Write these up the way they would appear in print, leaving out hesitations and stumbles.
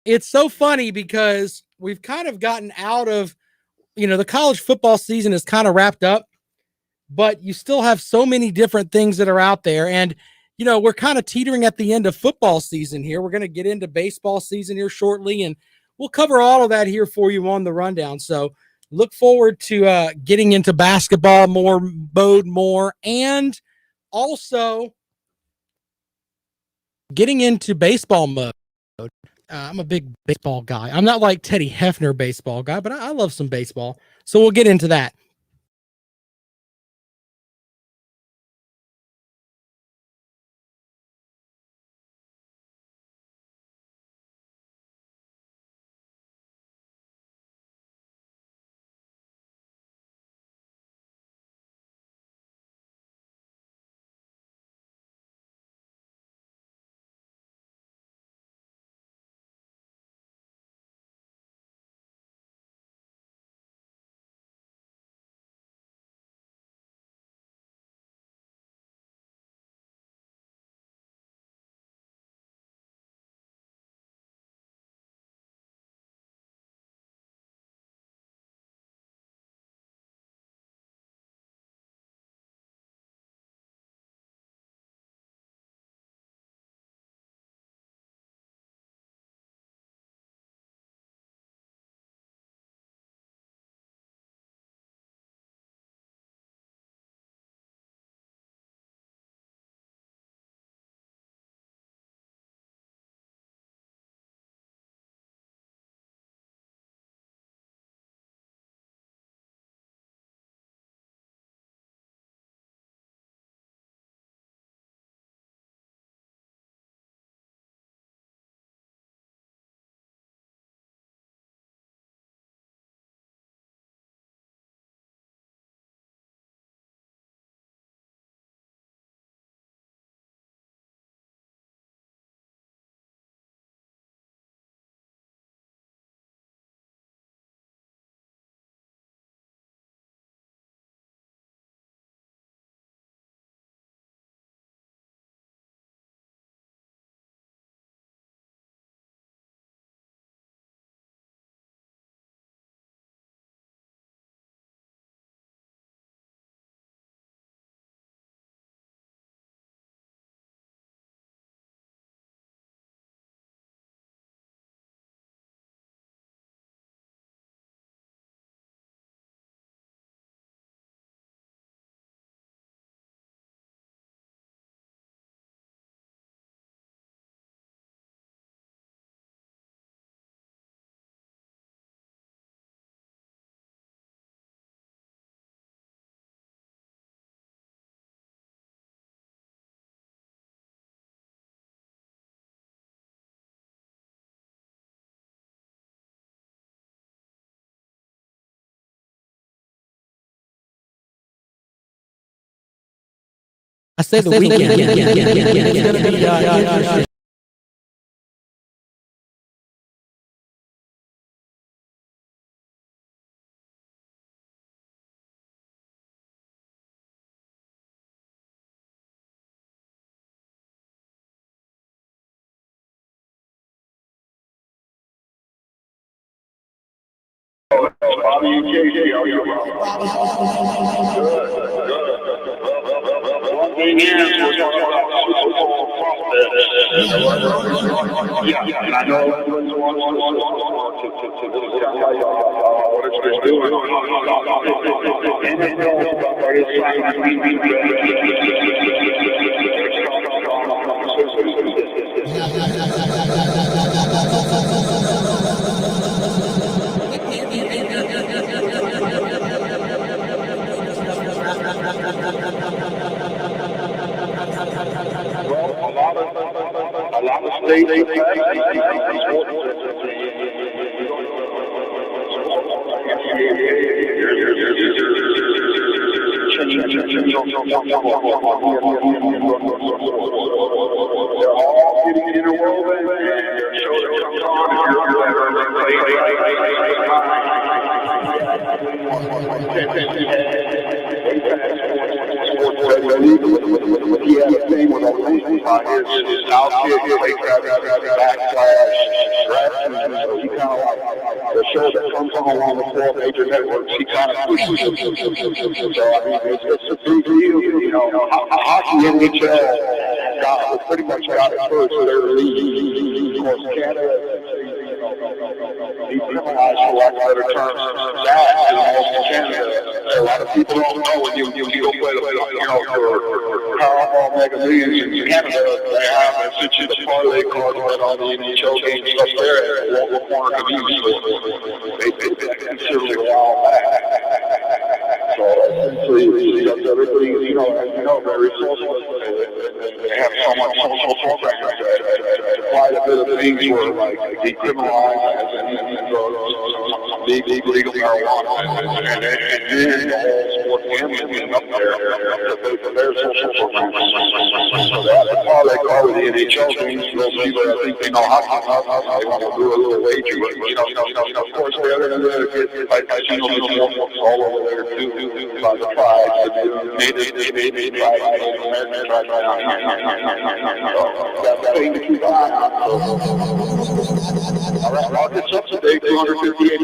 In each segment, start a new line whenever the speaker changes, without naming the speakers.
It's so funny because we've kind of gotten out of, the college football season is kind of wrapped up, but you still have so many different things that are out there. And, we're kind of teetering at the end of football season here. We're going to get into baseball season here shortly, and we'll cover all of that here for you on the rundown. So look forward to getting into basketball more, and also getting into baseball mode. I'm a big baseball guy. I'm not like Teddy Hefner baseball guy, but I love some baseball. So we'll get into that. I say the weekend. It's going to be interesting.
Bobby Casey, how are you? Good, good. One thing is, we're talking about Super Bowl prospects. Yeah, and I know everyone's watching to really tell you what it's been doing. NFL is trying to a lot of states they're all getting interwoven and they're showing that comes on if you're better and they play but he had a thing with all things about his out kick, play grab, backslash, grab, so he kind of like the show that comes on along the 4 major networks, he kind of pushes it. So, I mean, it's a big deal, you know, hockey NHL pretty much got it first, their league. Of course, Canada, decriminalized, for lack of better terms, that is almost in Canada. A lot of people don't know when you go play the, you know, for Powerball Mega Millions in Canada, they have essentially the parlay cards that on the NHL games up there at the local corner convenience store. They did that considerably a while back. So essentially, everybody, you know, very social. They have so much social programs that quite a bit of things were like decriminalized and drugs, legal marijuana, and then the whole sport gambling up there for their social programs. So that the parlay card with the NHL games, those people that think they know hockey, they want to do a little wager, but you know, of course they're going to get like casinos all over there too, by the tribes, they tribes, American tribes down here. That's the thing to keep an eye on. All right, market's up today, 258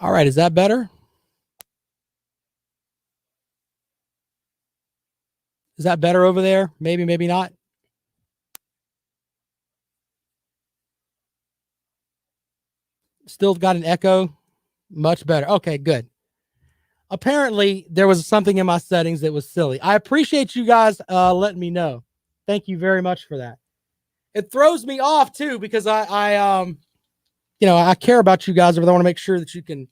All right, is that better? Is that better over there? Maybe, maybe not. Still got an echo. Much better. Okay, good. Apparently, there was something in my settings that was silly. I appreciate you guys letting me know. Thank you very much for that. It throws me off too because I care about you guys, but I want to make sure that you can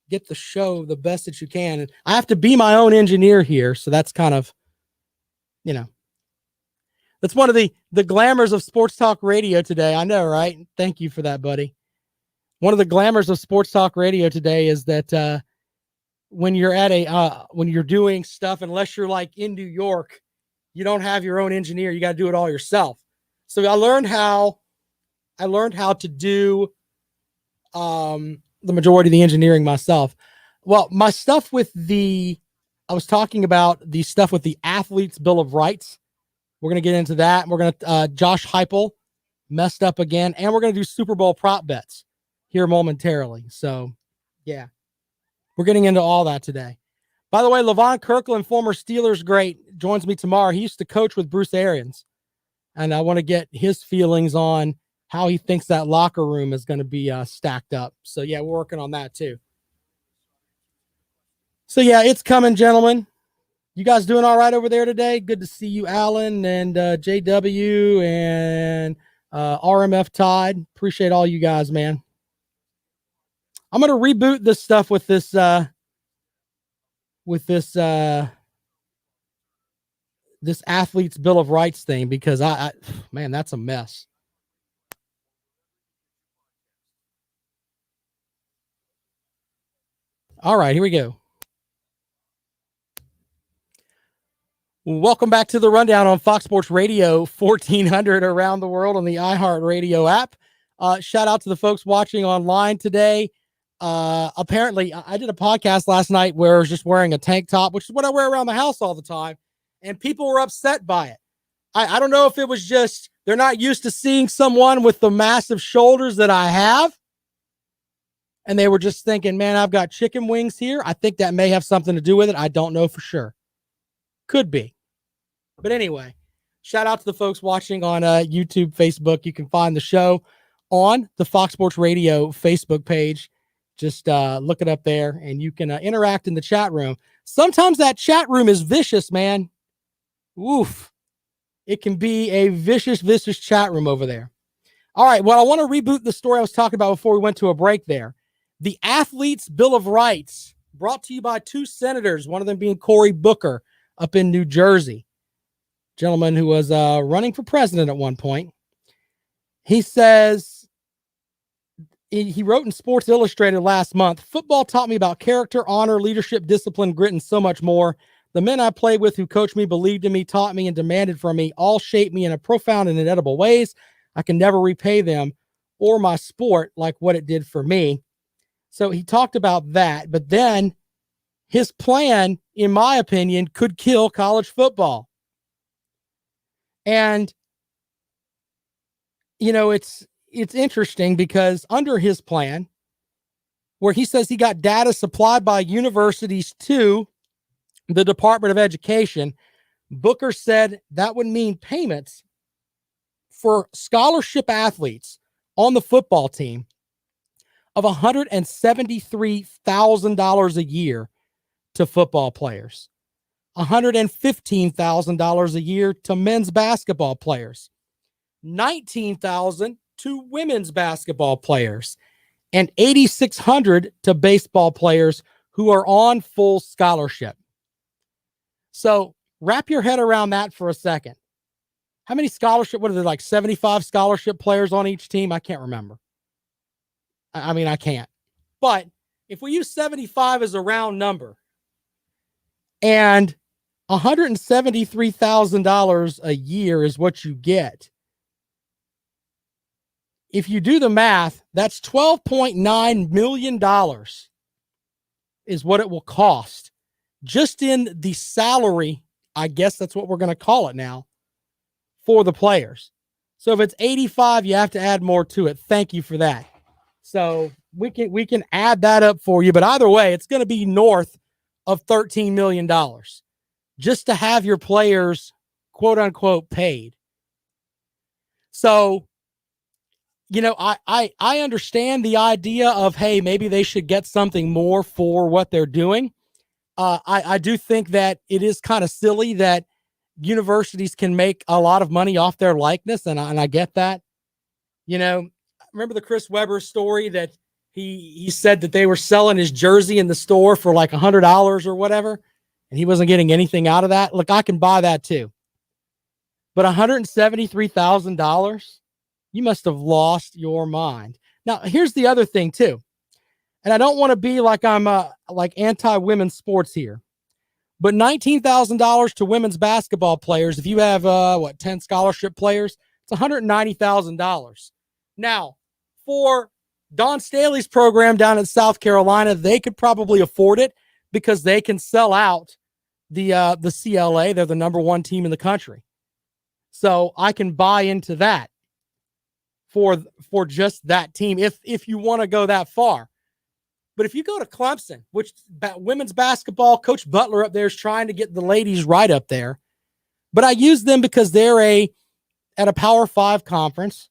get the show the best that you can. And I have to be my own engineer here, so that's kind of, that's one of the glamours of Sports Talk Radio today. I know, right? Thank you for that, buddy. One of the glamours of Sports Talk Radio today is that when you're at when you're doing stuff, unless you're like in New York, you don't have your own engineer. You got to do it all yourself. So I learned how to do the majority of the engineering myself. Well, my stuff with I was talking about the stuff with the Athletes Bill of Rights. We're going to get into that. We're going to, Josh Heupel messed up again, and we're going to do Super Bowl prop bets here momentarily. So, yeah, we're getting into all that today. By the way, Levon Kirkland, former Steelers great, joins me tomorrow. He used to coach with Bruce Arians, and I want to get his feelings on how he thinks that locker room is going to be stacked up. So, yeah, we're working on that too. So, yeah, it's coming, gentlemen. You guys doing all right over there today? Good to see you, Alan and JW and RMF Todd. Appreciate all you guys, man. I'm going to reboot this stuff with this this Athletes Bill of Rights thing because man, that's a mess. All right, here we go. Welcome back to the Rundown on Fox Sports Radio 1400 around the world on the iHeartRadio app. Shout out to the folks watching online today. Apparently, I did a podcast last night where I was just wearing a tank top, which is what I wear around the house all the time, and people were upset by it. I don't know if it was just they're not used to seeing someone with the massive shoulders that I have, and they were just thinking, man, I've got chicken wings here. I think that may have something to do with it. I don't know for sure. Could be. But anyway, shout out to the folks watching on YouTube, Facebook. You can find the show on the Fox Sports Radio Facebook page. Just look it up there, and you can interact in the chat room. Sometimes that chat room is vicious, man. Oof. It can be a vicious chat room over there. All right, well, I want to reboot the story I was talking about before we went to a break there. The Athletes Bill of Rights, brought to you by two senators, one of them being Cory Booker up in New Jersey. gentleman who was running for president at one point. He says, he wrote in Sports Illustrated last month, "Football taught me about character, honor, leadership, discipline, grit, and so much more. The men I played with who coached me, believed in me, taught me, and demanded from me all shaped me in a profound and inedible ways. I can never repay them or my sport like what it did for me." So he talked about that, but then his plan, in my opinion, could kill college football. And, you know, it's interesting because under his plan, where he says he got data supplied by universities to the Department of Education, Booker said that would mean payments for scholarship athletes on the football team of $173,000 a year to football players, $115,000 a year to men's basketball players, $19,000 to women's basketball players, and $8,600 to baseball players who are on full scholarship. So wrap your head around that for a second. How many scholarship, what are there, like 75 scholarship players on each team? I can't remember. I mean, I can't. But if we use 75 as a round number and $173,000 a year is what you get, if you do the math, that's $12.9 million is what it will cost just in the salary. I guess that's what we're going to call it now for the players. So if it's 85, you have to add more to it. Thank you for that. So we can add that up for you, but either way, it's going to be north of $13 million just to have your players, quote unquote, paid. So, you know, I understand the idea of, hey, maybe they should get something more for what they're doing. I do think that it is kind of silly that universities can make a lot of money off their likeness, and I get that. You know, remember the Chris Webber story that he said that they were selling his jersey in the store for like $100 or whatever, and he wasn't getting anything out of that. Look, I can buy that too. But $173,000, you must have lost your mind. Now, here's the other thing too. And I don't want to be like I'm like anti-women's sports here, but $19,000 to women's basketball players, if you have 10 scholarship players, it's $190,000. Now, for Don Staley's program down in South Carolina, they could probably afford it because they can sell out the CLA. They're the number one team in the country. So I can buy into that for just that team if you want to go that far. But if you go to Clemson, which women's basketball, Coach Butler up there is trying to get the ladies right up there. But I use them because they're at a Power 5 conference,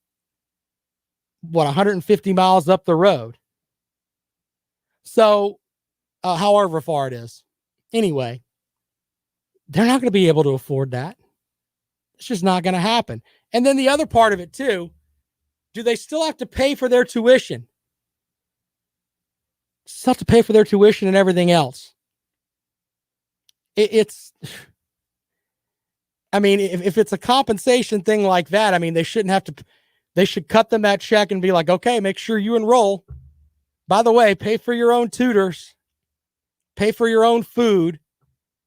150 miles up the road. So however far it is. Anyway, they're not going to be able to afford that. It's just not going to happen. And then the other part of it too, do they still have to pay for their tuition? Still have to pay for their tuition and everything else. I mean, if it's a compensation thing like that, I mean, they shouldn't have to, they should cut them that check and be like, okay, make sure you enroll. By the way, pay for your own tutors, pay for your own food,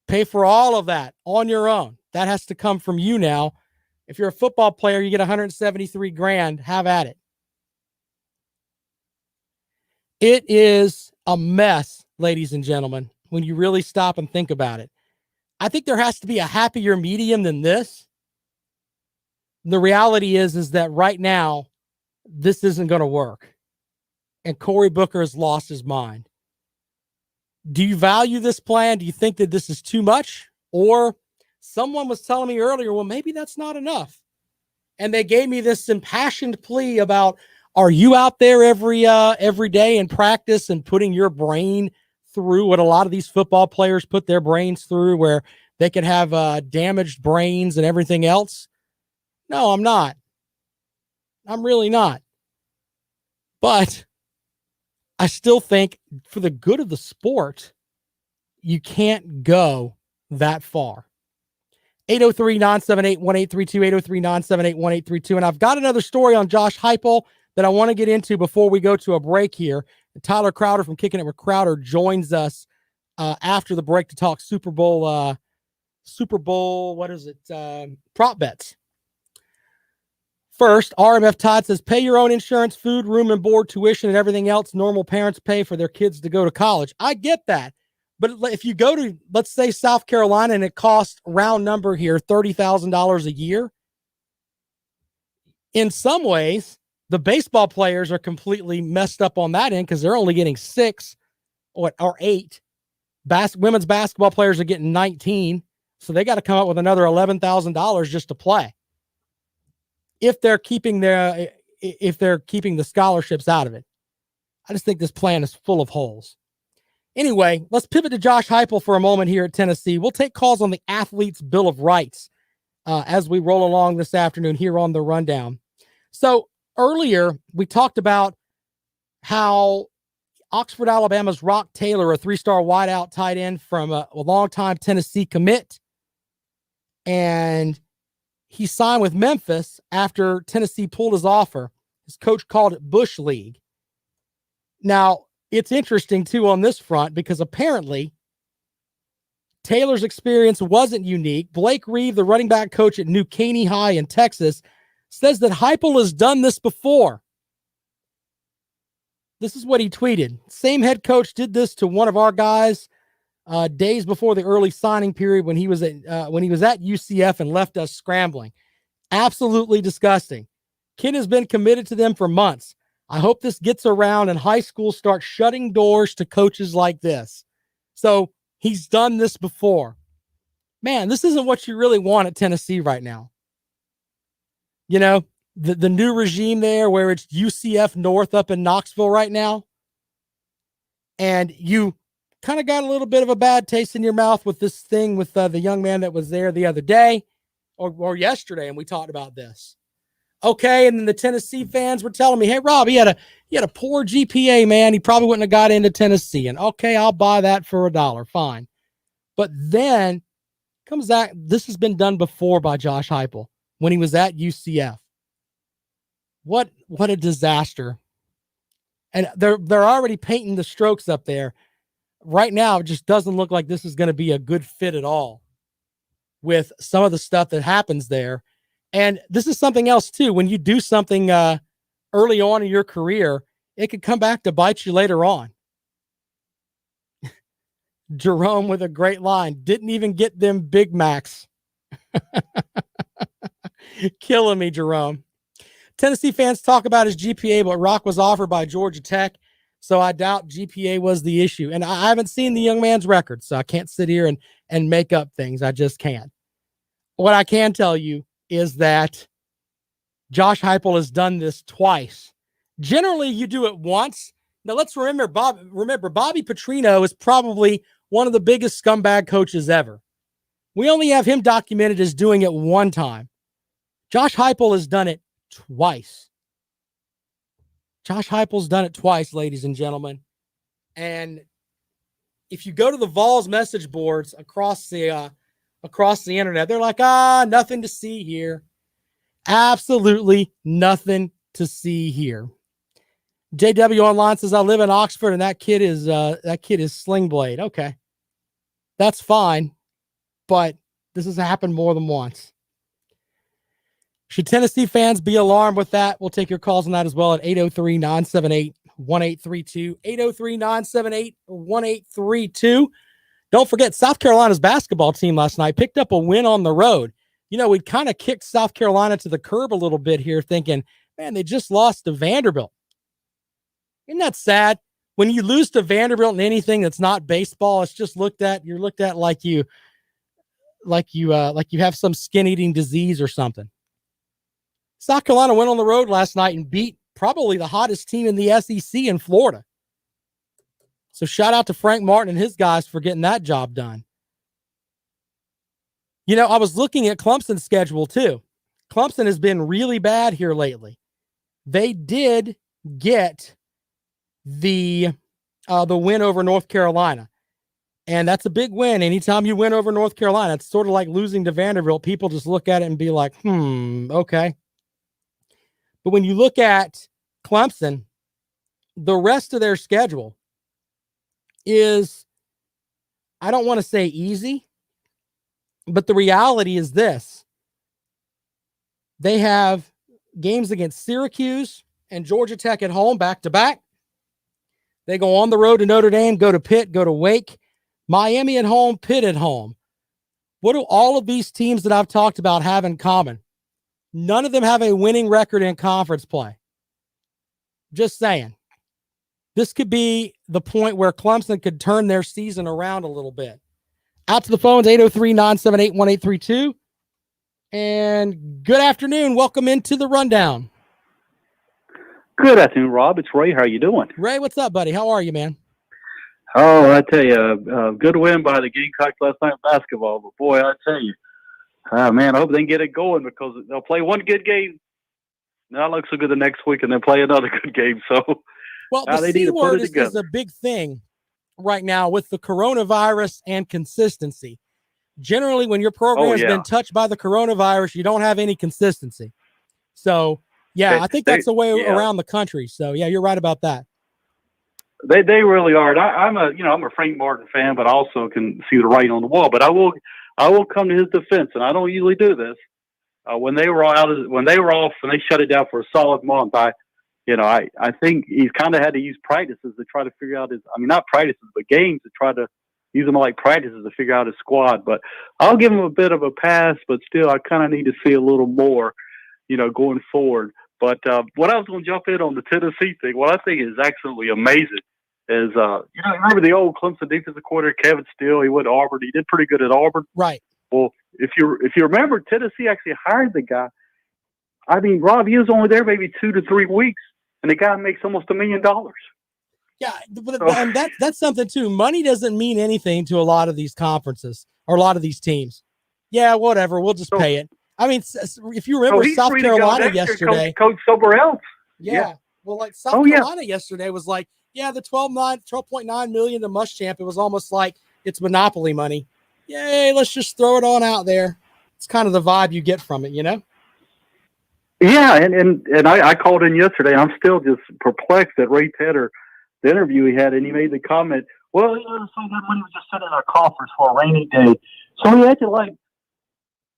pay for all of that on your own. That has to come from you now. If you're a football player, you get 173 grand, have at it. It is a mess, ladies and gentlemen, when you really stop and think about it. I think there has to be a happier medium than this. The reality is that right now, this isn't going to work. And Cory Booker has lost his mind. Do you value this plan? Do you think that this is too much? Or someone was telling me earlier, well, maybe that's not enough. And they gave me this impassioned plea about, are you out there every day in practice and putting your brain through what a lot of these football players put their brains through, where they could have damaged brains and everything else? No, I'm not. I'm really not. But I still think for the good of the sport, you can't go that far. 803-978-1832, 803-978-1832. And I've got another story on Josh Heupel that I want to get into before we go to a break here. Tyler Crowder from Kicking It with Crowder joins us after the break to talk Super Bowl, prop bets. First, RMF Todd says, pay your own insurance, food, room and board, tuition, and everything else normal parents pay for their kids to go to college. I get that. But if you go to, let's say, South Carolina, and it costs, round number here, $30,000 a year, in some ways, the baseball players are completely messed up on that end because they're only getting 6 or 8. Women's basketball players are getting 19, so they got to come up with another $11,000 just to play. If they're keeping the scholarships out of it. I just think this plan is full of holes. Anyway, let's pivot to Josh Heupel for a moment here at Tennessee. We'll take calls on the Athletes' Bill of Rights as we roll along this afternoon here on the Rundown. So earlier, we talked about how Oxford, Alabama's Rock Taylor, a 3-star wideout tight end from a longtime Tennessee commit, and he signed with Memphis after Tennessee pulled his offer. His coach called it Bush League. Now, it's interesting, too, on this front, because apparently Taylor's experience wasn't unique. Blake Reeve, the running back coach at New Caney High in Texas, says that Heupel has done this before. This is what he tweeted. Same head coach did this to one of our guys days before the early signing period when he was at UCF and left us scrambling. Absolutely disgusting. Kid has been committed to them for months. I hope this gets around and high school starts shutting doors to coaches like this. So he's done this before. Man, this isn't what you really want at Tennessee right now. You know, the new regime there where it's UCF North up in Knoxville right now. And you kind of got a little bit of a bad taste in your mouth with this thing with the young man that was there the other day or yesterday, and we talked about this. Okay, and then the Tennessee fans were telling me, hey, Rob, he had a poor GPA, man. He probably wouldn't have got into Tennessee. And okay, I'll buy that for $1. Fine. But then comes that this has been done before by Josh Heupel when he was at UCF. What a disaster. And they're already painting the strokes up there. Right now, it just doesn't look like this is going to be a good fit at all with some of the stuff that happens there. And this is something else, too. When you do something early on in your career, it could come back to bite you later on. Jerome with a great line. Didn't even get them Big Macs. Killing me, Jerome. Tennessee fans talk about his GPA, but Rock was offered by Georgia Tech, so I doubt GPA was the issue. And I haven't seen the young man's record, so I can't sit here and make up things. I just can't. What I can tell you is that Josh Heupel has done this twice. Generally, you do it once. Now, let's remember, Bobby Petrino is probably one of the biggest scumbag coaches ever. We only have him documented as doing it one time. Josh Heupel has done it twice. Josh Heupel's done it twice, ladies and gentlemen. And if you go to the Vols message boards across the internet, they're like, nothing to see here. Absolutely nothing to see here. JW Online says, I live in Oxford and that kid is Sling Blade. Okay. That's fine. But this has happened more than once. Should Tennessee fans be alarmed with that? We'll take your calls on that as well at 803-978-1832, 803-978-1832. Don't forget, South Carolina's basketball team last night picked up a win on the road. You know, we kind of kicked South Carolina to the curb a little bit here thinking, man, they just lost to Vanderbilt. Isn't that sad? When you lose to Vanderbilt in anything that's not baseball, it's just you're looked at like you have some skin-eating disease or something. South Carolina went on the road last night and beat probably the hottest team in the SEC in Florida. So shout out to Frank Martin and his guys for getting that job done. You know, I was looking at Clemson's schedule too. Clemson has been really bad here lately. They did get the win over North Carolina. And that's a big win. Anytime you win over North Carolina, it's sort of like losing to Vanderbilt. People just look at it and be like, okay. But when you look at Clemson, the rest of their schedule is, I don't want to say easy, but the reality is this. They have games against Syracuse and Georgia Tech at home back to back. They go on the road to Notre Dame, go to Pitt, go to Wake, Miami at home, Pitt at home. What do all of these teams that I've talked about have in common? None of them have a winning record in conference play. Just saying. This could be the point where Clemson could turn their season around a little bit. Out to the phones, 803-978-1832. And good afternoon. Welcome into the Rundown.
Good afternoon, Rob. It's Ray. How are you doing?
Ray, what's up, buddy? How are you, man?
Oh, I tell you, good win by the Gamecocks last night in basketball. But boy, I tell you, man, I hope they can get it going because they'll play one good game. Now it looks so good the next week, and then play another good game. So,
well, the
they need
C
to put
word
it together.
is a big thing right now with the coronavirus and consistency. Generally, when your program has been touched by the coronavirus, you don't have any consistency. So, yeah, I think that's the way around the country. So, yeah, you're right about that.
They really are. And I'm a Frank Martin fan, but I also can see the writing on the wall. But I will come to his defense, and I don't usually do this. When they were off and they shut it down for a solid month, I think he's kind of had to use practices to try to figure out not practices, but games to try to use them like practices to figure out his squad. But I'll give him a bit of a pass, but still, I kind of need to see a little more, going forward. But what I was going to jump in on the Tennessee thing, what I think is absolutely amazing is, remember the old Clemson defensive coordinator, Kevin Steele? He went to Auburn. He did pretty good at Auburn.
Right.
Well, if you remember, Tennessee actually hired the guy. I mean, Rob, he was only there maybe 2 to 3 weeks, and the guy makes almost $1 million.
Yeah, and that's something too. Money doesn't mean anything to a lot of these conferences or a lot of these teams. Yeah, whatever. We'll just pay it. I mean, if you remember South Carolina yesterday,
coach somewhere else.
Yeah. Well, like South Carolina yesterday was like, the 12.9 million to Muschamp. It was almost like it's monopoly money. Yay, let's just throw it on out there. It's kind of the vibe you get from it,
Yeah, and I called in yesterday. I'm still just perplexed at Ray Tedder, the interview he had, and he made the comment, well, so that money was just sitting in our coffers for a rainy day. So he acted like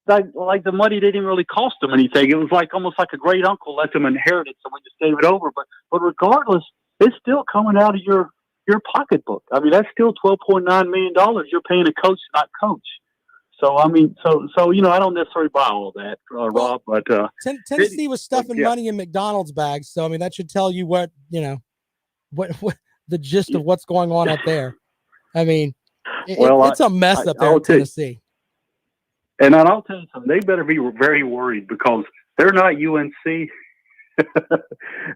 the money didn't really cost him anything. It was almost like a great uncle let them inherit it, so we just gave it over. But regardless, it's still coming out of your pocketbook. I mean, that's still $12.9 million you're paying a coach, not coach. So I mean, so I don't necessarily buy all that, Rob. But
Tennessee was stuffing money in McDonald's bags, so I mean that should tell you what what the gist of what's going on up there. I mean, it's a mess up there in Tennessee.
And I'll tell you something, they better be very worried because they're not UNC.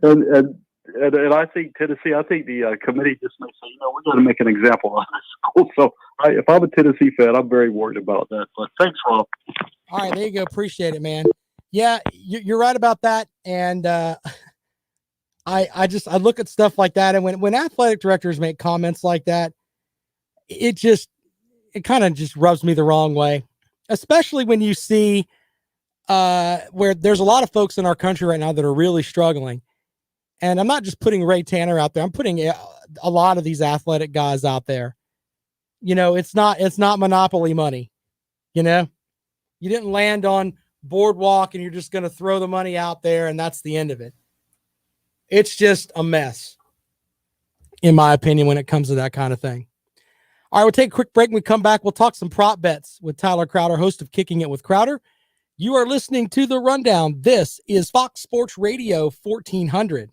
and I think Tennessee, the committee just may say, we got to make an example of this school. So if I'm a Tennessee fan, I'm very worried about that. But thanks, Rob.
All right, there you go. Appreciate it, man. Yeah, you're right about that. And I look at stuff like that. And when athletic directors make comments like that, it kind of just rubs me the wrong way. Especially when you see where there's a lot of folks in our country right now that are really struggling. And I'm not just putting Ray Tanner out there. I'm putting a lot of these athletic guys out there. It's not monopoly money. You didn't land on Boardwalk and you're just going to throw the money out there and that's the end of it. It's just a mess, in my opinion, when it comes to that kind of thing. All right, we'll take a quick break. When we come back, we'll talk some prop bets with Tyler Crowder, host of Kicking It with Crowder. You are listening to The Rundown. This is Fox Sports Radio 1400.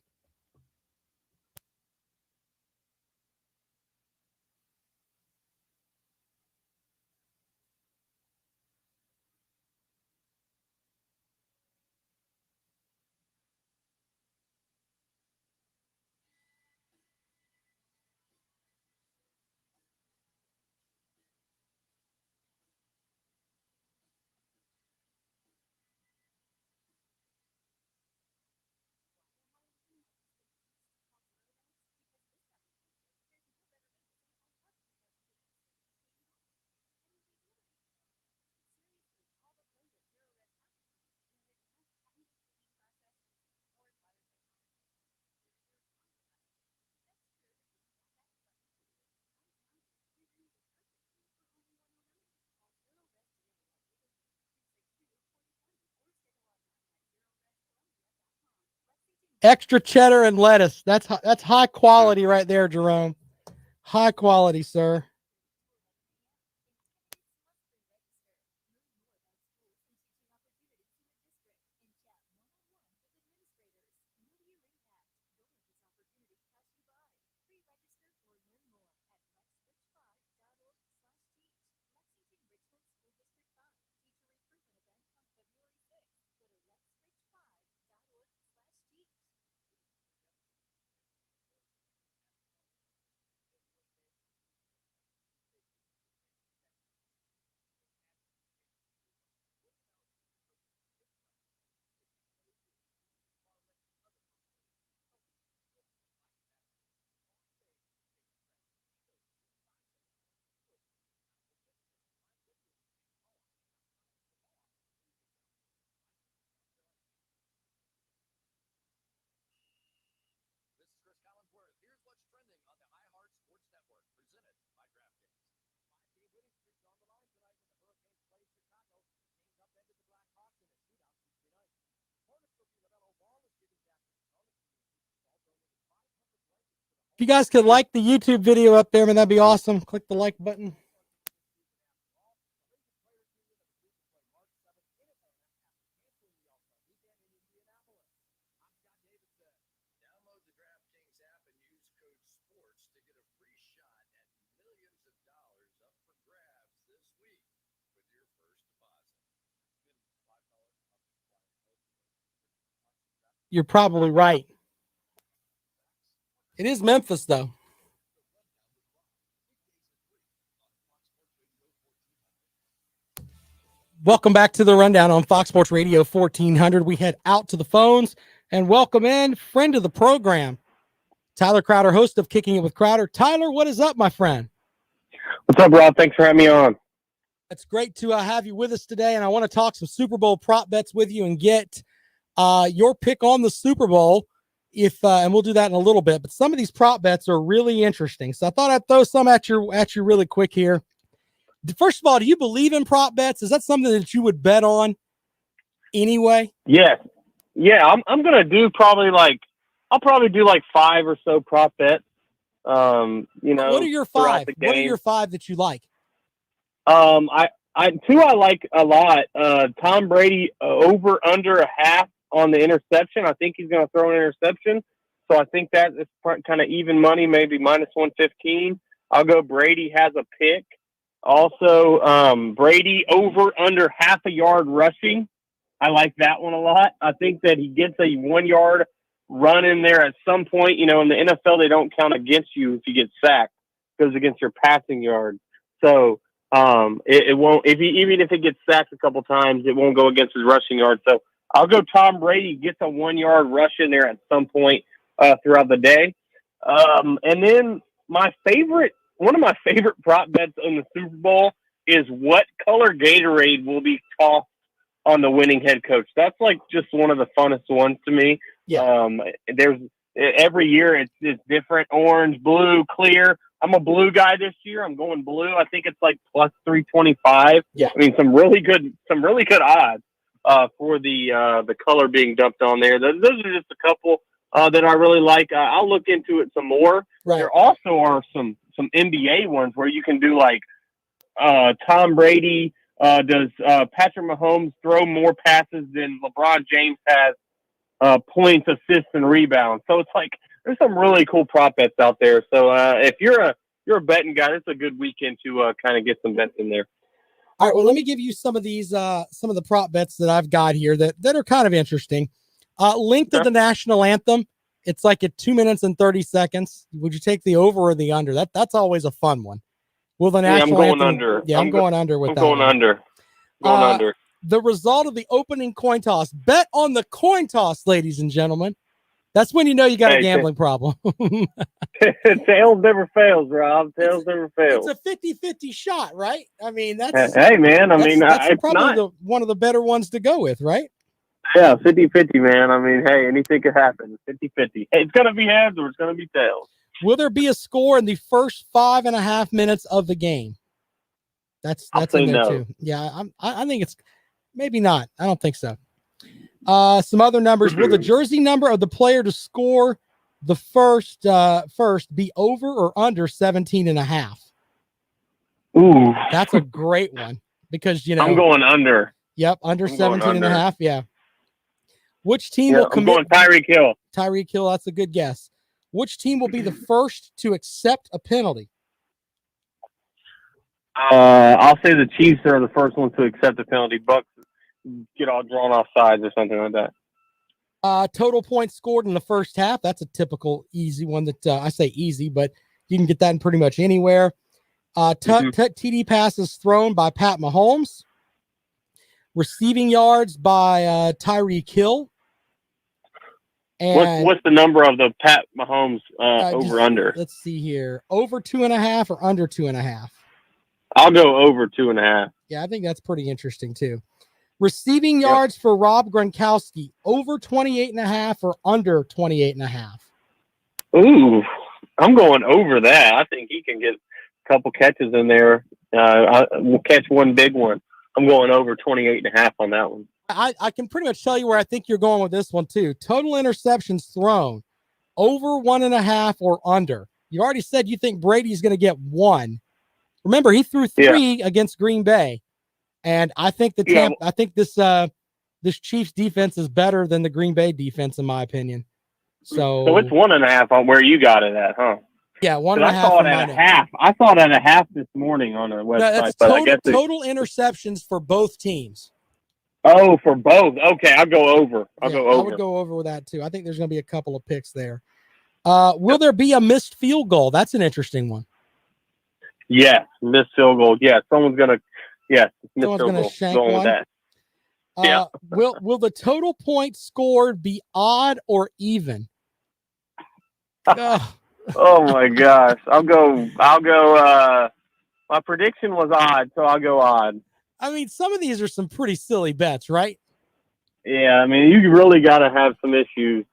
Extra cheddar and lettuce. That's high quality right there, Jerome. High quality, sir. If you guys could like the YouTube video up there, man, that'd be awesome. Click the like button. You're probably right. It is Memphis, though. Welcome back to the Rundown on Fox Sports Radio 1400. We head out to the phones and welcome in friend of the program, Tyler Crowder, host of Kicking It with Crowder. Tyler, what is up, my friend?
What's up, Rob? Thanks for having me on.
It's great to have you with us today, and I want to talk some Super Bowl prop bets with you and get your pick on the Super Bowl. And we'll do that in a little bit. But some of these prop bets are really interesting, so I thought I'd throw some at you really quick here. First of all, do you believe in prop bets? Is that something that you would bet on anyway?
Yeah. I'm gonna do I'll probably do like 5 or so prop bets.
What are your 5? What are your 5 that you like?
Two I like a lot. Tom Brady over under a half on the interception. I think he's gonna throw an interception, so I think that is kind of even money, maybe minus 115. I'll go Brady has a pick. Also, Brady over under half a yard rushing. I like that one a lot. I think that he gets a 1 yard run in there at some point. In the NFL, they don't count against you if you get sacked. It goes against your passing yard. So it won't, even if it gets sacked a couple times, it won't go against his rushing yard. So I'll go Tom Brady gets a 1 yard rush in there at some point throughout the day. And then one of my favorite prop bets in the Super Bowl is what color Gatorade will be tossed on the winning head coach. That's like just one of the funnest ones to me.
Yeah.
There's every year it's different: orange, blue, clear. I'm a blue guy this year. I'm going blue. I think it's like plus 325.
Yeah.
I mean, some really good odds for the color being dumped on there. Those are just a couple that I really like. I'll look into it some more.
Right.
There also are some NBA ones where you can do like Tom Brady does Patrick Mahomes throw more passes than LeBron James has points, assists, and rebounds. So it's like there's some really cool prop bets out there. So if you're a betting guy, it's a good weekend to kind of get some bets in there.
All right, well, let me give you some of these, some of the prop bets that I've got here that are kind of interesting. Length of the national anthem. It's like at 2 minutes and 30 seconds. Would you take the over or the under? That's always a fun one. Will the national
I'm going
anthem,
under.
Yeah, I'm going under with
I'm
that.
Going
one.
under. Going under.
The result of the opening coin toss. Bet on the coin toss, ladies and gentlemen. That's when you know you got a gambling problem.
Tails never fails, Rob. Tails never fails.
It's a 50-50 shot, right? I mean, that's
hey, man.
that's
it's
probably
not.
one of the better ones to go with, right?
Yeah, 50-50, man. I mean, hey, anything could happen. 50-50. Hey, it's going to be heads or it's going to be tails.
Will there be a score in the first 5.5 minutes of the game? That's in there
no.
too. Yeah, I think it's maybe not. I don't think so. Some other numbers. Will the jersey number of the player to score the first be over or under 17.5?
Ooh,
That's a great one because,
I'm going under.
Yep, under
I'm going
17.5. Yeah. Which team
Yeah,
will
I'm
commit?
going Tyreek Hill.
Tyreek Hill, that's a good guess. Which team will be the first to accept a penalty?
I'll say the Chiefs are the first one to accept the penalty. Bucks get all drawn off sides or something like that.
Total points scored in the first half. That's a typical easy one that I say easy, but you can get that in pretty much anywhere. TD passes thrown by Pat Mahomes. Receiving yards by Tyreek Hill. And
What's the number of the Pat Mahomes over under?
Let's see here. Over 2.5 or under 2.5?
I'll go over 2.5.
Yeah, I think that's pretty interesting too. Receiving yards for Rob Gronkowski, over 28.5 or under 28.5?
Ooh, I'm going over that. I think he can get a couple catches in there. We'll catch one big one. I'm going over 28.5 on that one.
I can pretty much tell you where I think you're going with this one too. Total interceptions thrown, over 1.5 or under. You already said you think Brady's going to get 1. Remember, he threw 3 against Green Bay, and I think I think this Chiefs defense is better than the Green Bay defense in my opinion. So
it's 1.5 on where you got it at, huh?
Yeah, 1.5.
I saw it at a half. I saw it at a half this morning on our website.
No, that's
but
total,
I guess
total interceptions for both teams.
Oh, for both. Okay, I'll go over. I'll go over.
I would go over with that too. I think there's going to be a couple of picks there. Will there be a missed field goal? That's an interesting one.
Yes, missed field goal. Yeah, someone's going to. Yes,
someone's going to shank one. With that. Will the total points scored be odd or even?
Oh my gosh! I'll go. My prediction was odd, so I'll go odd.
I mean, some of these are some pretty silly bets, right?
Yeah, I mean, you really got to have some issues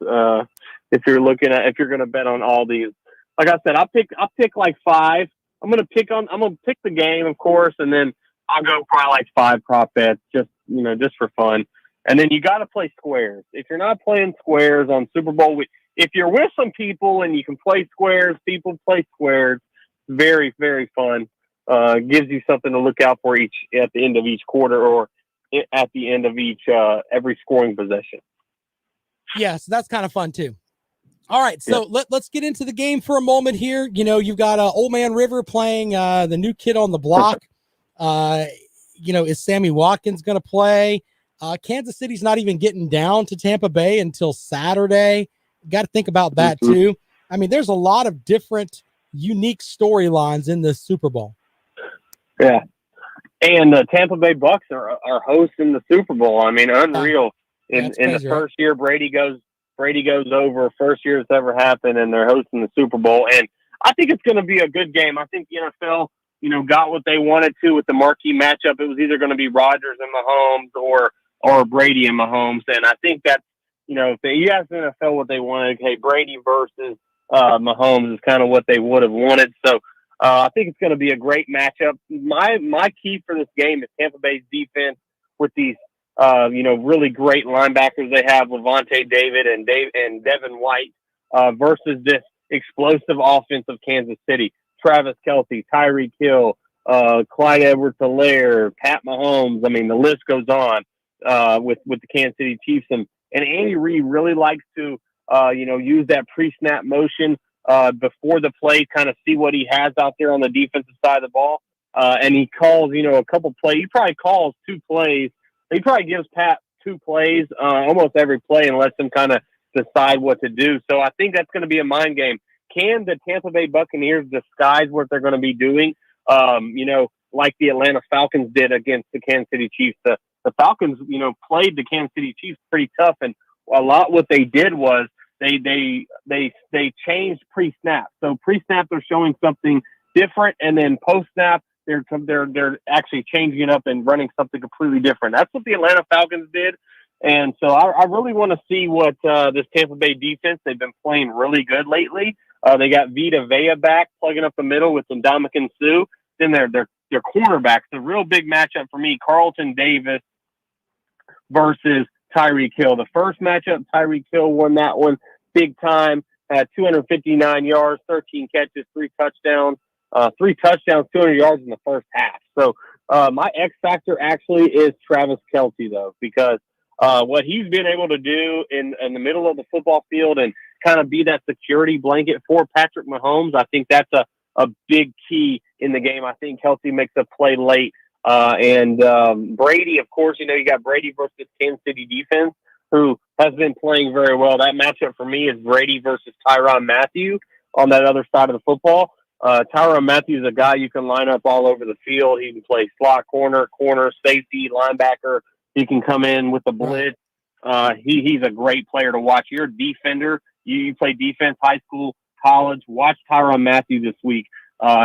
if you're going to bet on all these. Like I said, I'll pick like 5. I'm gonna pick the game, of course, and then I'll go probably like 5 prop bets, just for fun. And then you got to play squares. If you're not playing squares on Super Bowl week, if you're with some people and you can play squares, people play squares. Very, very fun. Gives you something to look out for at the end of each quarter or at the end of each every scoring possession.
Yeah, so that's kind of fun too. All right, so let's get into the game for a moment here. You've got Old Man River playing the new kid on the block. Is Sammy Watkins going to play? Kansas City's not even getting down to Tampa Bay until Saturday. Got to think about that too. I mean, there's a lot of different unique storylines in this Super Bowl.
Yeah. And the Tampa Bay Bucks are hosting the Super Bowl. I mean, unreal. In the first year Brady goes over, first year it's ever happened, and they're hosting the Super Bowl. And I think it's going to be a good game. I think the NFL, got what they wanted to with the marquee matchup. It was either going to be Rodgers and Mahomes or Brady and Mahomes. And I think that's, if you ask the NFL what they wanted, hey, Brady versus Mahomes is kind of what they would have wanted. So I think it's going to be a great matchup. My key for this game is Tampa Bay's defense with these, really great linebackers they have, Levante David and Devin White, versus this explosive offense of Kansas City. Travis Kelce, Tyreek Hill, Clyde Edwards-Helaire, Pat Mahomes. I mean, the list goes on with the Kansas City Chiefs. And Andy Reid really likes to, use that pre-snap motion before the play, kind of see what he has out there on the defensive side of the ball. And he calls, a couple plays. He probably calls 2 plays. He probably gives Pat 2 plays almost every play and lets him kind of decide what to do. So I think that's going to be a mind game. Can the Tampa Bay Buccaneers disguise what they're going to be doing? Like the Atlanta Falcons did against the Kansas City Chiefs. The Falcons, played the Kansas City Chiefs pretty tough, and a lot what they did was they changed pre-snap. So pre-snap they're showing something different, and then post-snap they're actually changing it up and running something completely different. That's what the Atlanta Falcons did, and so I really want to see what this Tampa Bay defense. They've been playing really good lately. They got Vita Vea back, plugging up the middle with some Ndamukong Suh. Then their cornerbacks, the real big matchup for me, Carlton Davis versus Tyreek Hill. The first matchup, Tyreek Hill won that one big time. Had 259 yards, 13 catches, 3 touchdowns, 200 yards in the first half. So my X factor actually is Travis Kelce, though, because what he's been able to do in the middle of the football field and kind of be that security blanket for Patrick Mahomes, I think that's a big key in the game. I think Kelce makes a play late. And Brady, of course, you got Brady versus Kansas City defense, who has been playing very well. That matchup for me is Brady versus Tyrann Mathieu on that other side of the football. Tyrann Mathieu is a guy you can line up all over the field. He can play slot corner, safety, linebacker. He can come in with the blitz. He's a great player to watch. You're a defender. You play defense, high school, college. Watch Tyrann Mathieu this week.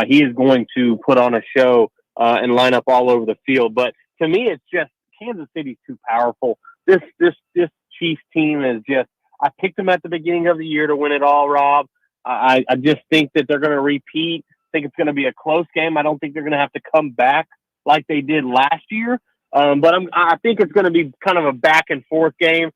He is going to put on a show and line up all over the field. But to me, it's just Kansas City's too powerful. This Chiefs team is just. I picked them at the beginning of the year to win it all, Rob. I just think that they're going to repeat. I think it's going to be a close game. I don't think they're going to have to come back like they did last year. But I think it's going to be kind of a back and forth game.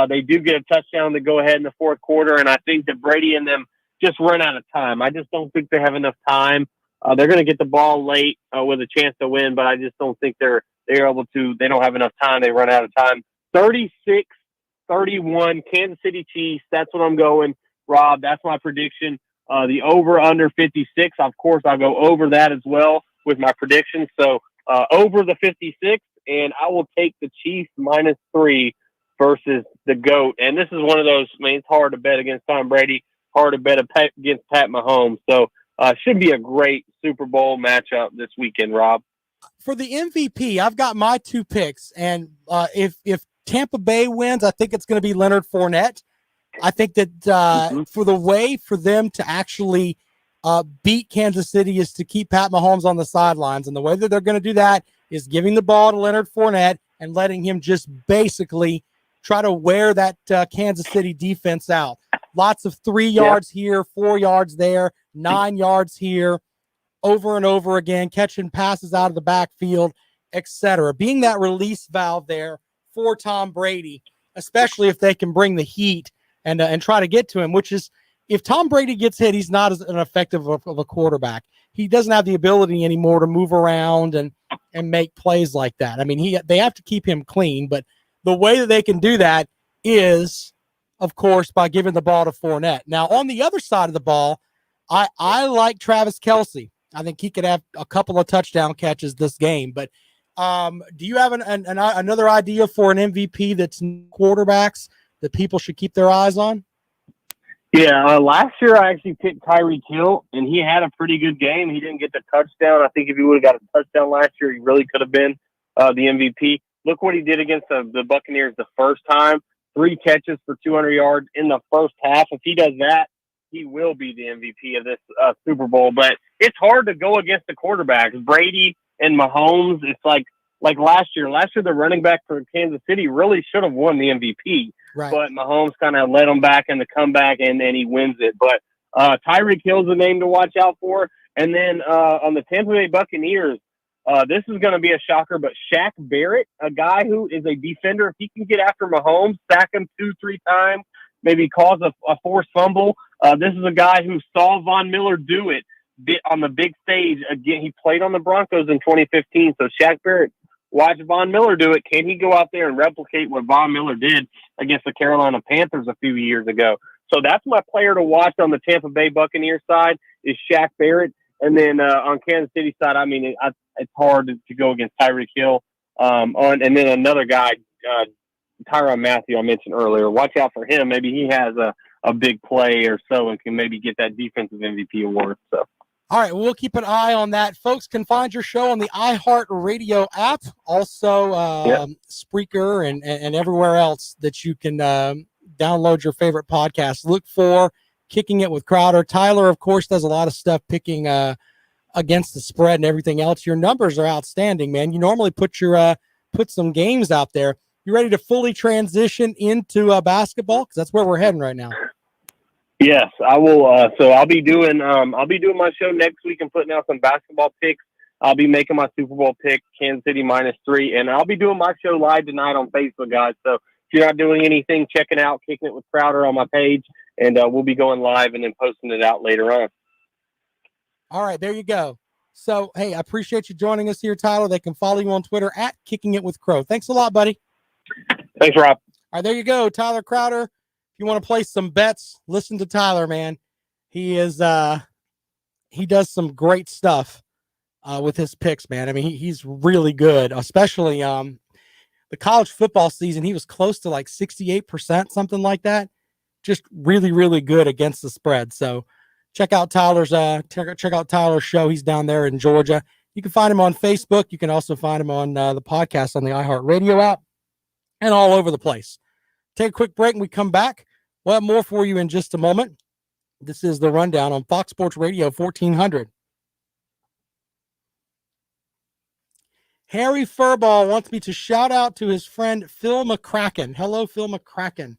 They do get a touchdown to go ahead in the fourth quarter, and I think that Brady and them just run out of time. I just don't think they have enough time. They're going to get the ball late with a chance to win, but I just don't think they're able to. They don't have enough time. They run out of time. 36-31, Kansas City Chiefs. That's what I'm going, Rob. That's my prediction. The over under 56. Of course, I'll go over that as well with my prediction. So over the 56, and I will take the Chiefs -3 versus the GOAT. And this is one of those. I mean, it's hard to bet against Tom Brady. Hard to bet against Pat Mahomes. So should be a great Super Bowl matchup this weekend, Rob.
For the MVP, I've got my 2 picks, and if Tampa Bay wins, I think it's going to be Leonard Fournette. I think that for the way for them to actually beat Kansas City is to keep Pat Mahomes on the sidelines, and the way that they're going to do that is giving the ball to Leonard Fournette and letting him just basically try to wear that Kansas City defense out. Lots of 3 yards here, 4 yards there, 9 yards here, over and over again, catching passes out of the backfield, etc. Being that release valve there for Tom Brady, especially if they can bring the heat and try to get to him, which is, if Tom Brady gets hit, he's not as an effective of a quarterback. He doesn't have the ability anymore to move around and make plays like that. I mean, they have to keep him clean, but the way that they can do that is, of course, by giving the ball to Fournette. Now, on the other side of the ball, I like Travis Kelce. I think he could have a couple of touchdown catches this game. But do you have another idea for an MVP that's quarterbacks that people should keep their eyes on?
Yeah, last year I actually picked Tyreek Hill, and he had a pretty good game. He didn't get the touchdown. I think if he would have got a touchdown last year, he really could have been the MVP. Look what he did against the Buccaneers the first time. 3 catches for 200 yards in the first half. If he does that, he will be the MVP of this Super Bowl. But it's hard to go against the quarterbacks. Brady and Mahomes, it's like last year. Last year, the running back for Kansas City really should have won the MVP.
Right.
But Mahomes kind of led him back in the comeback, and then he wins it. But Tyreek Hill's a name to watch out for. And then on the Tampa Bay Buccaneers, this is going to be a shocker, but Shaq Barrett, a guy who is a defender, if he can get after Mahomes, sack him 2-3 times, maybe cause a forced fumble. This is a guy who saw Von Miller do it on the big stage. Again, he played on the Broncos in 2015. So Shaq Barrett, watch Von Miller do it. Can he go out there and replicate what Von Miller did against the Carolina Panthers a few years ago? So that's my player to watch on the Tampa Bay Buccaneers side is Shaq Barrett. And then on Kansas City side, I mean, it's hard to go against Tyreek Hill. And then another guy, Tyrann Mathieu, I mentioned earlier. Watch out for him. Maybe he has a big play or so and can maybe get that defensive MVP award. So.
All right, we'll keep an eye on that. Folks can find your show on the iHeartRadio app, also Spreaker and everywhere else that you can download your favorite podcast. Look for Kicking It with Crowder. Tyler, of course, does a lot of stuff picking against the spread and everything else. Your numbers are outstanding, man. You normally put some games out there. You ready to fully transition into basketball? Because that's where we're heading right now.
Yes, I will. So I'll be doing my show next week and putting out some basketball picks. I'll be making my Super Bowl pick, Kansas City -3, and I'll be doing my show live tonight on Facebook, guys. So you're not doing anything, checking out Kicking It with Crowder on my page, and we'll be going live and then posting it out later on.
All right, there you go. So, hey, I appreciate you joining us here, Tyler. They can follow you on Twitter at Kicking It with Crow. Thanks a lot, buddy.
Thanks, Rob.
All right, there you go, Tyler Crowder. If you want to place some bets, listen to Tyler, man. He is he does some great stuff with his picks, man. I mean, he's really good, especially the college football season. He was close to like 68%, something like that. Just really, really good against the spread. So check out Tyler's check out Tyler's show. He's down there in Georgia. You can find him on Facebook. You can also find him on the podcast on the iHeartRadio app and all over the place. Take a quick break and we come back. We'll have more for you in just a moment. This is the Rundown on Fox Sports Radio 1400. Harry Furball wants me to shout out to his friend Phil McCracken. Hello, Phil McCracken.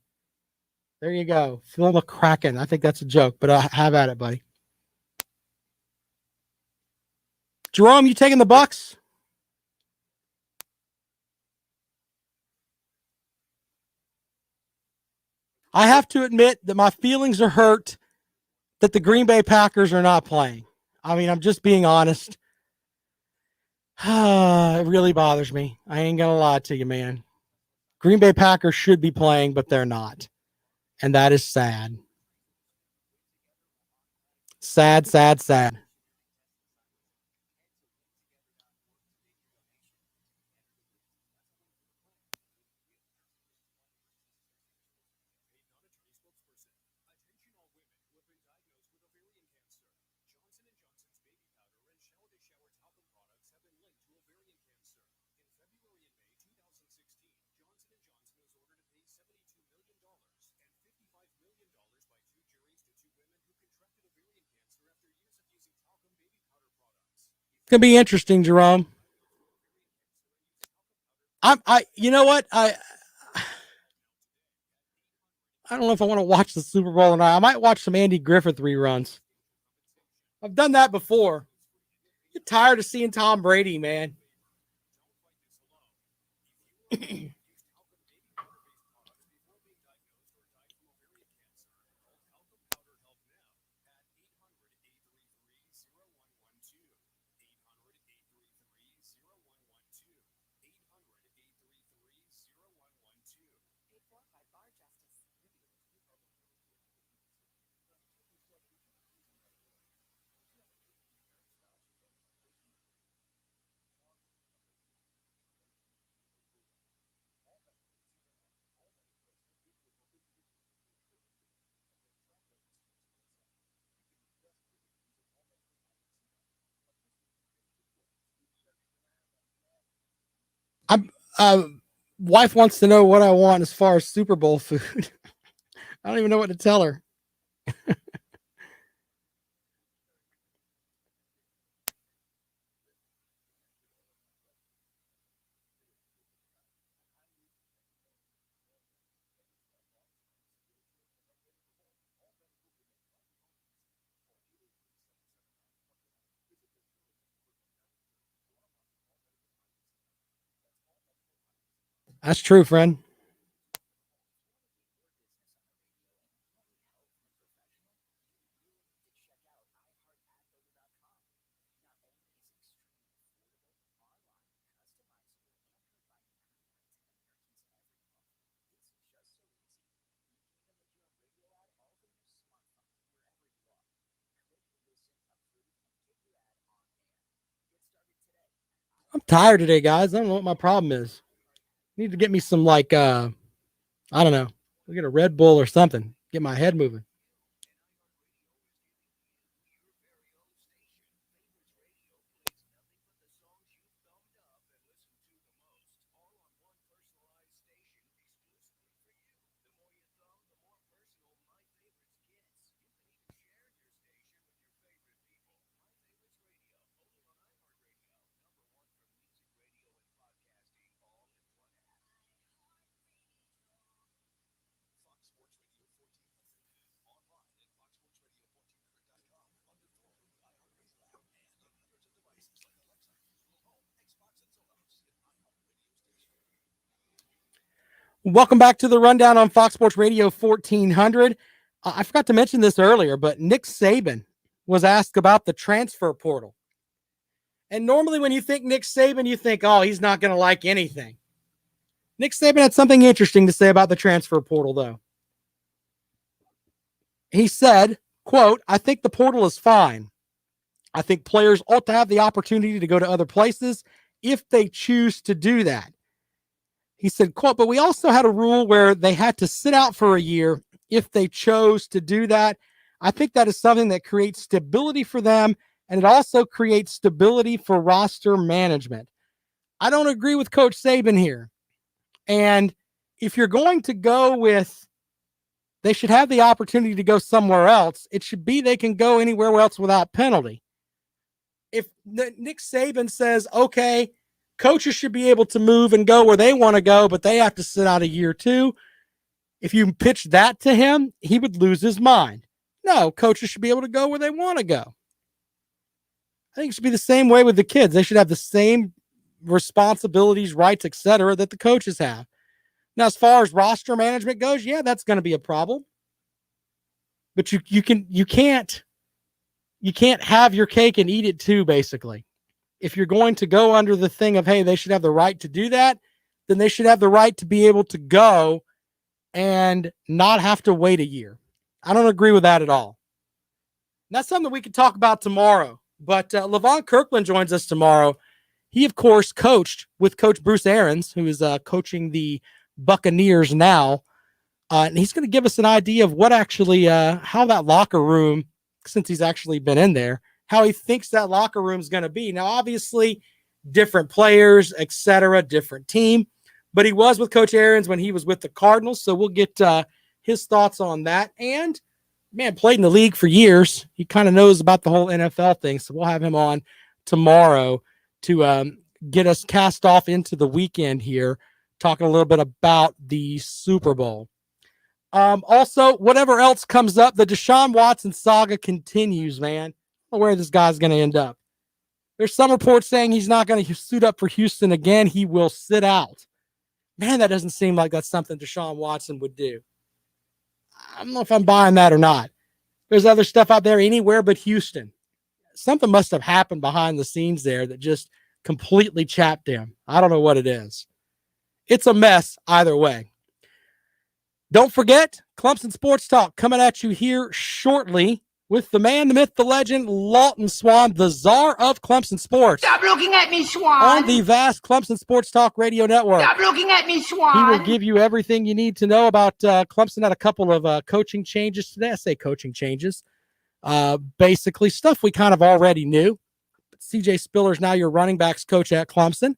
There you go. Phil McCracken. I think that's a joke, but have at it, buddy. Jerome, you taking the Bucks? I have to admit that my feelings are hurt that the Green Bay Packers are not playing. I mean, I'm just being honest. It really bothers me. I ain't going to lie to you, man. Green Bay Packers should be playing, but they're not. And that is sad. Sad, sad, sad. It's gonna be interesting, Jerome. You know what? I don't know if I want to watch the Super Bowl or not. I might watch some Andy Griffith reruns. I've done that before. Get tired of seeing Tom Brady, man. Wife wants to know what I want as far as Super Bowl food. I don't even know what to tell her. That's true, friend. I'm tired today, guys. I don't know what my problem is. Need to get me some I don't know. I'll get a Red Bull or something. Get my head moving. Welcome back to the Rundown on Fox Sports Radio 1400. I forgot to mention this earlier, but Nick Saban was asked about the transfer portal. And normally when you think Nick Saban, you think, oh, he's not going to like anything. Nick Saban had something interesting to say about the transfer portal, though. He said, quote, "I think the portal is fine. I think players ought to have the opportunity to go to other places if they choose to do that." He said, quote, "But we also had a rule where they had to sit out for a year if they chose to do that. I think that is something that creates stability for them, and it also creates stability for roster management." I don't agree with Coach Saban here. And if you're going to go with they should have the opportunity to go somewhere else, it should be they can go anywhere else without penalty. If Nick Saban says, okay, coaches should be able to move and go where they want to go, but they have to sit out a year too, if you pitch that to him, he would lose his mind. No, coaches should be able to go where they want to go. I think it should be the same way with the kids. They should have the same responsibilities, rights, etc., that the coaches have. Now, as far as roster management goes, yeah, that's going to be a problem. But you can't have your cake and eat it too, basically. If you're going to go under the thing of, hey, they should have the right to do that, then they should have the right to be able to go and not have to wait a year. I don't agree with that at all. And that's something we could talk about tomorrow. But Levon Kirkland joins us tomorrow. He, of course, coached with Coach Bruce Arians, who is coaching the Buccaneers now. And he's going to give us an idea of what actually, how that locker room, since he's actually been in there, how he thinks that locker room is going to be. Now, obviously, different players, etc., different team. But he was with Coach Arians when he was with the Cardinals, so we'll get his thoughts on that. And, man, played in the league for years. He kind of knows about the whole NFL thing, so we'll have him on tomorrow to get us cast off into the weekend here, talking a little bit about the Super Bowl. Also, whatever else comes up, the Deshaun Watson saga continues, man. I don't know where this guy's going to end up. There's some reports saying he's not going to suit up for Houston again. He will sit out. Man, that doesn't seem like that's something Deshaun Watson would do. I don't know if I'm buying that or not. There's other stuff out there anywhere but Houston. Something must have happened behind the scenes there that just completely chapped him. I don't know what it is. It's a mess either way. Don't forget, Clemson Sports Talk coming at you here shortly with the man, the myth, the legend, Lawton Swan, the czar of Clemson Sports.
Stop looking at me, Swan.
On the vast Clemson Sports Talk radio network.
Stop looking at me, Swan.
He will give you everything you need to know about Clemson. Had a couple of coaching changes today. I say coaching changes. Basically stuff we kind of already knew. But CJ Spiller's now your running backs coach at Clemson.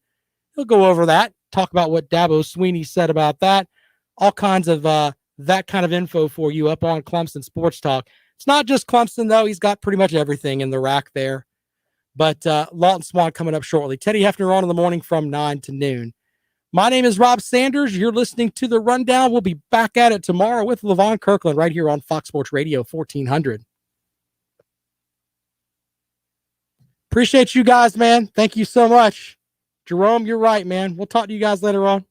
He'll go over that, talk about what Dabo Sweeney said about that. All kinds of that kind of info for you up on Clemson Sports Talk. It's not just Clemson, though. He's got pretty much everything in the rack there. But Lawton Swan coming up shortly. Teddy Hefner on in the morning from 9 to noon. My name is Rob Sanders. You're listening to The Rundown. We'll be back at it tomorrow with Levon Kirkland right here on Fox Sports Radio 1400. Appreciate you guys, man. Thank you so much. Jerome, you're right, man. We'll talk to you guys later on.